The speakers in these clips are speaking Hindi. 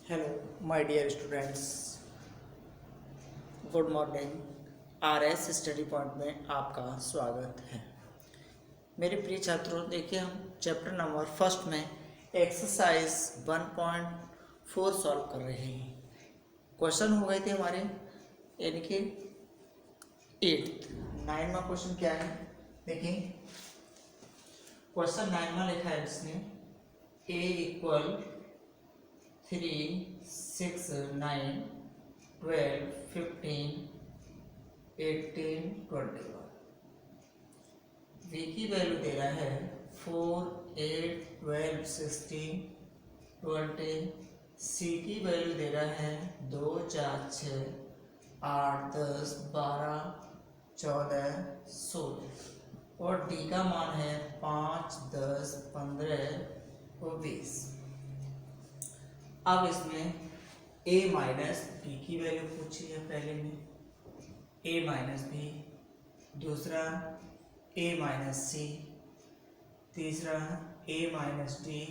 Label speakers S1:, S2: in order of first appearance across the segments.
S1: Hello my dear students, good morning. RS study point में आपका स्वागत है। मेरे प्रिय छात्रों, देखिए हम चैप्टर नंबर फर्स्ट में एक्सरसाइज 1.4 सॉल्व कर रहे हैं। क्वेश्चन हो गए थे हमारे, यानी कि 8th 9वां क्वेश्चन क्या है। देखिए क्वेश्चन 9वां लिखा है इसने a इक्वल 3, 6, 9, 12, 15, 18, 21। v की वैल्यू दे रहा है 4, 8, 12, 16, 20। c की वैल्यू दे रहा है 2, 4, 6, 8, 10, 12, 14, 16 और d का मान है 5, 10, 15 और 20। अब इसमें a माइनस बी की वैल्यू पूछी है। पहले में a माइनस बी, दूसरा a माइनस सी, तीसरा a माइनस डी,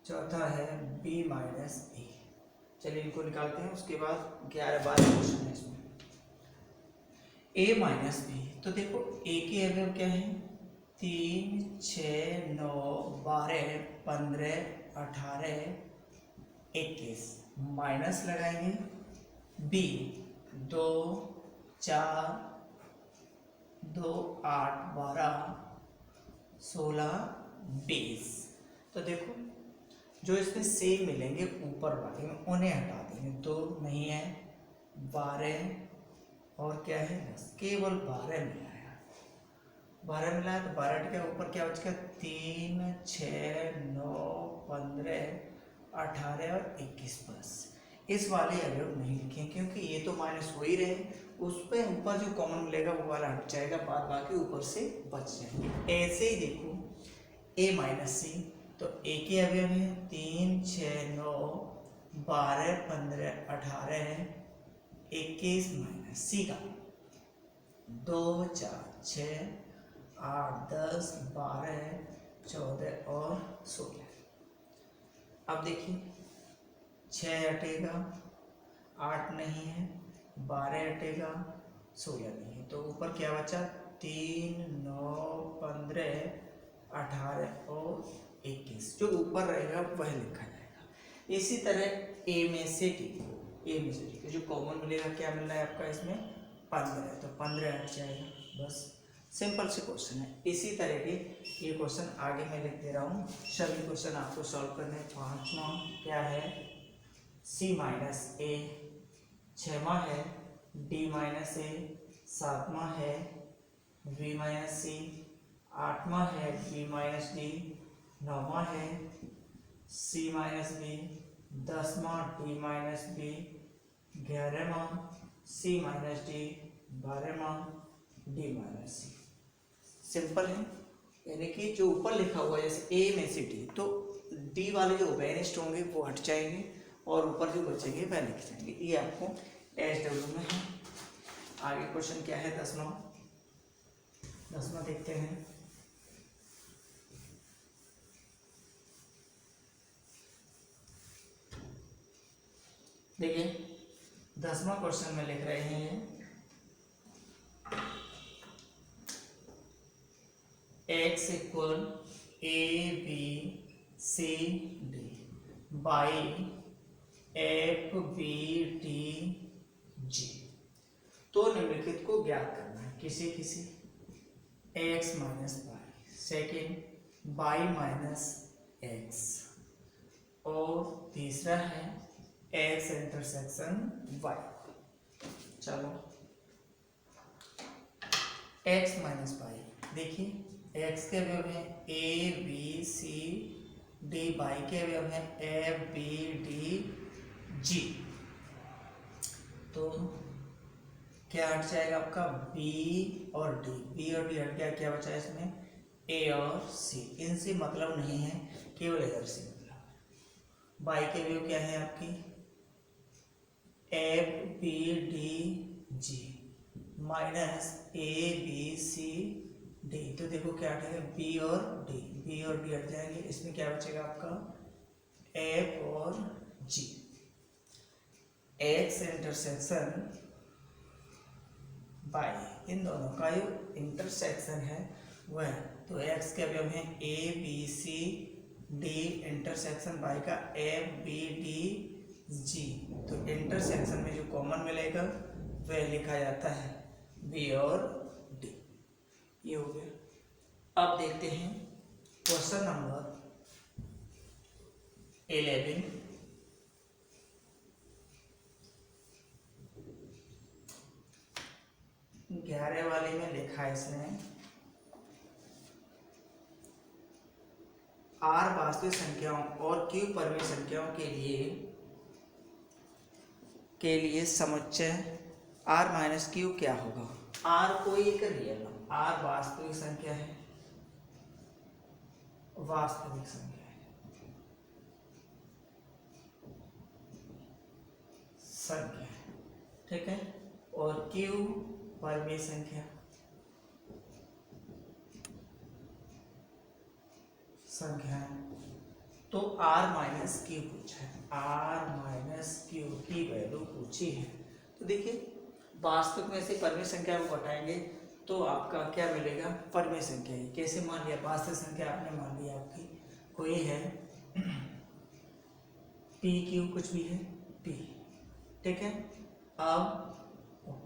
S1: चौथा है b माइनस ए। चलिए इनको निकालते हैं। उसके बाद 11-12 क्वेश्चन है इसमें। a माइनस बी, तो देखो a के अवयव क्या है? 3, 6, 9, 12, 15, 18, 21। माइनस लगाएंगे b 2, 4, 2, 8, 12, 16, 20। तो देखो जो इसमें सेम मिलेंगे ऊपर वाले में उन्हें हटा देंगे। 2 नहीं है, 12 और क्या है 10, केवल 12 मिला है। 12 मिला है तो 12 के ऊपर क्या बचेगा? 3, 6, 9, 15, 18 और 21। बस इस वाले अवयव नहीं लिखे क्योंकि ये तो माइनस हो ही रहे, उस पे ऊपर जो कॉमन मिलेगा वो वाला हट जाएगा, बाद बाकी ऊपर से बच जाएंगे। ऐसे ही देखो a माइनस सी, तो a के अवयव है 3, 6, 9, 12, 15, 18, 21 माइनस सी का 2, 4, 6, 8, 10, 12, 14 और 16। अब देखिए 6 हटेगा, 8 नहीं है, 12 हटेगा, 16 नहीं है, तो ऊपर क्या बचा? 3, 9, 15, 18 और 21। जो ऊपर रहेगा वह लिखा जाएगा। इसी तरह a में से d, जो कॉमन मिलेगा क्या मिल रहा है आपका इसमें? 15, तो 15 हट जाएगा। बस सिंपल से क्वेश्चन है। इसी तरह के ये क्वेश्चन आगे मैं लिख दे रहा हूँ। सभी क्वेश्चन आपको सॉल्व करने। 5वां क्या है? c माइनस ए, 6वां है d माइनस ए, 7वां है v माइनस सी, 8वां है b माइनस डी, 9वां है c माइनस बी, 10वां d माइनस बी, 11वां c माइनस डी, 12वां d माइनस सी। सिंपल है, यानी कि जो ऊपर लिखा हुआ है जैसे a में से d, तो d वाले जो वेनिस्ट होंगे वो हट जाएंगे और ऊपर जो बचेंगे वह लिख जाएंगे। ये आपको SW में है। आगे क्वेश्चन क्या है? 10वां देखते हैं। देखिए 10वां क्वेश्चन में लिख रहे हैं x equal ABCD by FBDG। तो निम्नलिखित को ज्ञात करना है। किसी x minus by, second by minus x, और तीसरा है x इंटरसेक्शन y। चलो x माइनस बाई, देखिए x के अवयव है a b c d, by के अवयव है f b d g। तो क्या हट जाएगा आपका? b और d, हट गया। क्या बचा है इसमें? a और c। इनसे मतलब नहीं है, केवल इधर से मतलब है। बाई के अवयव क्या है आपकी? f b d g minus a b c d। तो देखो क्या हटेगा? b और d हट जाएंगे। इसमें क्या बचेगा आपका? f और जी। एक्स इंटरसेक्शन बाई, इन दोनों का जो इंटरसेक्शन है वह, तो एक्स के अवयव हैं A B C D, intersection by का एफ बी डी जी। तो इंटरसेक्शन में जो कॉमन मिलेगा वह लिखा जाता है बी और डी। ये हो गया। अब देखते हैं क्वेश्चन नंबर 11। 11 वाले में लिखा है इसने, आर वास्तविक संख्याओं और क्यू परमेय संख्याओं के लिए समुच्चय आर माइनस क्यू क्या होगा। आर कोई एक रियल नंबर, आर वास्तविक संख्या है, वास्तविक संख्या है, संख्या है, ठीक है। और क्यू परमेय संख्या, संख्या है। तो आर माइनस क्यू पूछा है, आर माइनस क्यू की वैल्यू पूछी है। तो देखिए वास्तविक में से परमेय संख्या को घटाएंगे तो आपका क्या मिलेगा, परमेय संख्या ही। कैसे मान लिया, वास्तविक संख्या आपने मान लिया आपकी कोई है पी क्यू, कुछ भी है पी, ठीक है। अब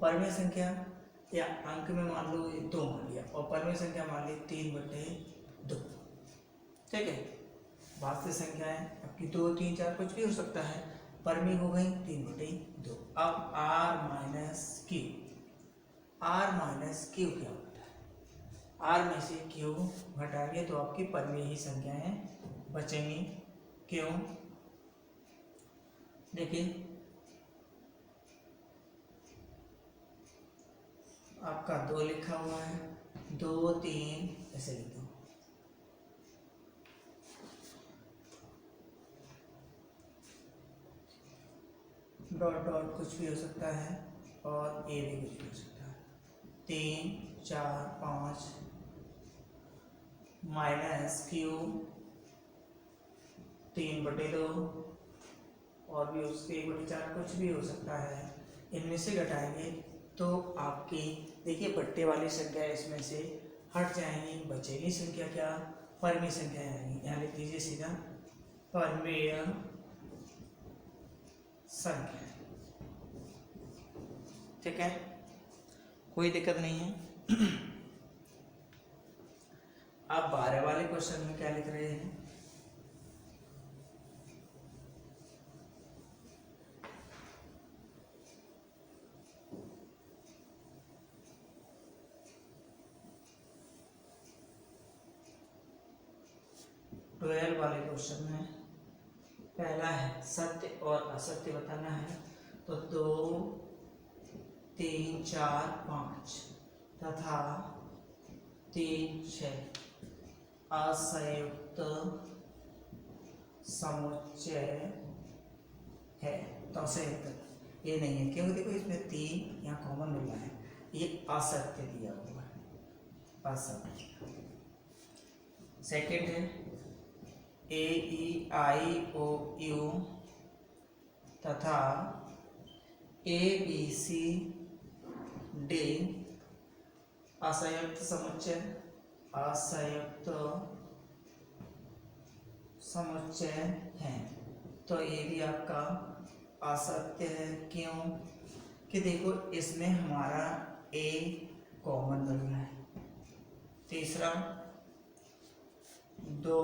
S1: परमेय संख्या या अंक में मान लो 2 मान लिया, और परमेय संख्या मान ली 3/2, ठीक है। वास्तविक संख्या है आपकी 2 3 4 कुछ भी हो सकता है, परमेय हो गई 3/2। अब R minus Q, R minus Q क्या होता है, आर में से क्यू घटाएंगे तो आपकी परमेय ही संख्याएं बचेंगी। क्यों, देखिए आपका 2 लिखा हुआ है, 2 3 ऐसे लिख दो, डॉट डॉट कुछ भी हो सकता है, और ए भी कुछ भी हो सकता है। 3 4 5 माइनस क्यू 3/2, और भी उसके 1/4 कुछ भी हो सकता है। इनमें से घटाएंगे तो आपकी देखिए बट्टे वाली संख्या इसमें से हट जाएंगी, बचेगी संख्या क्या, परमेय संख्या आएंगी। यहाँ लिख लीजिए सीधा परमेय संख्या, ठीक है, कोई दिक्कत नहीं है। आप 12 वाले क्वेश्चन में क्या लिख रहे हैं, ट्वेल्व वाले क्वेश्चन में पहला है सत्य और असत्य बताना है। तो 2 3 4 5 तथा 3 6 असंयुक्त समुच्चय है। तो असंयुक्त ये नहीं है, क्योंकि देखो इसमें 3 यहाँ कॉमन मिल रहा है, ये असत्य दिया हुआ है, असत्य। सेकेंड है ए ई आई ओ यू तथा ए बी सी डी असंयुक्त समुच्चय, असंयुक्त समुच्चय है। तो ये भी आपका असत्य है। क्यों कि देखो इसमें हमारा ए कॉमन मिल रहा है। तीसरा 2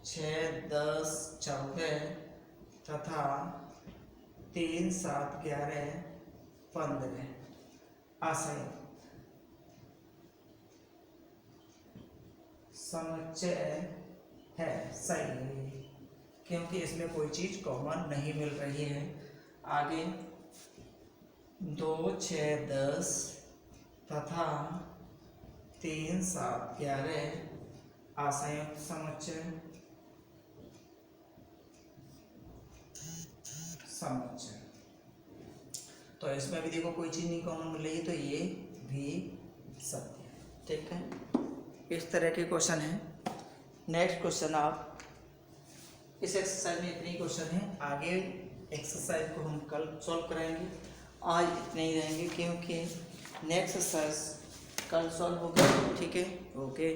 S1: 6 10 14 तथा 3 7 11 15 असंयुक्त समुच्चय है। सही है, क्योंकि इसमें कोई चीज कॉमन नहीं मिल रही है। आगे 2 6 10 तथा 3 7 11 असंयुक्त समुच्चय, समुच्चय। तो इसमें भी देखो कोई चीज नहीं कॉमन मिल रही है, तो ये भी सत्य है, ठीक है। इस तरह के क्वेश्चन है। नेक्स्ट क्वेश्चन आप इस एक्सरसाइज में इतने ही क्वेश्चन हैं, आगे एक्सरसाइज को हम कल सॉल्व कराएंगे। आज इतने ही रहेंगे क्योंकि नेक्स्ट एक्सरसाइज कल सॉल्व होगा। ठीक है, ओके।